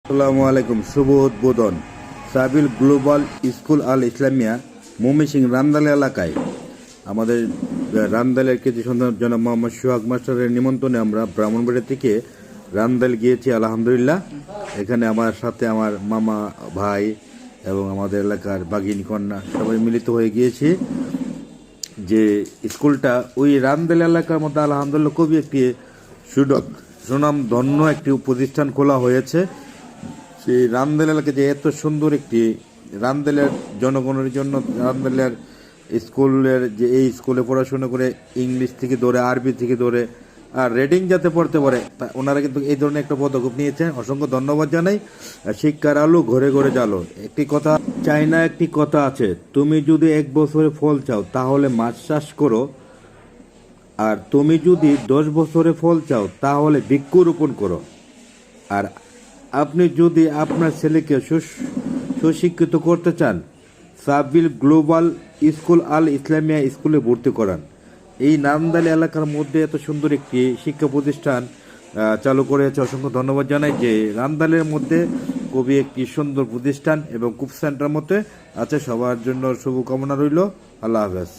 আসসালামু আলাইকুম। শুভ উদ্বোধন সাবিল গ্লোবাল স্কুল আল ইসলামিয়া ময়মনসিংহ রামদাল এলাকায় আমাদের রামদালের কৃতি সন্তান জনাব মোহাম্মদ সোহাগ মাস্টারের নিমন্ত্রণে আমরা ব্রাহ্মণবাড়ি থেকে রামদাল গিয়েছি। আলহামদুলিল্লাহ, এখানে আমার সাথে আমার মামা ভাই এবং আমাদের এলাকার বাগিনী কন্যা সবাই মিলিত হয়ে গিয়েছি। যে স্কুলটা ওই রামদাল এলাকার মধ্যে আলহামদুলিল্লাহ খুবই একটি সুনাম ধন্য একটি প্রতিষ্ঠান খোলা হয়েছে। সেই রামদাল এলাকায় যে এত সুন্দর একটি রামদালের জনগণের জন্য রামদালের স্কুলের যে এই স্কুলে পড়াশোনা করে ইংলিশ থেকে ধরে আরবি থেকে ধরে আর রিডিং যাতে পড়তে পারে ওনারা কিন্তু এই ধরনের একটা পদক্ষেপ নিয়েছেন। অসংখ্য ধন্যবাদ জানাই। শিক্ষার আলো ঘরে ঘরে জালো। একটি কথা চাইনা একটি কথা আছে, তুমি যদি 1 বছরে ফল চাও তাহলে মাছ চাষ করো, আর তুমি যদি 10 বছরে ফল চাও তাহলে বৃক্ষরোপণ করো। আর আপনি যদি আপনার ছেলেকে সুশিক্ষিত করতে চান, সাবিল গ্লোবাল স্কুল আল ইসলামিয়া স্কুলে ভর্তি করান। এই নামদালি এলাকার মধ্যে এত সুন্দর একটি শিক্ষা প্রতিষ্ঠান চালু করেছে। অসংখ্য ধন্যবাদ জানাই যে রামদালের মধ্যে খুবই একটি সুন্দর প্রতিষ্ঠান এবং কুপ সেন্টার মধ্যে আছে। সবার জন্য শুভকামনা রইল। আল্লাহ হাফেজ।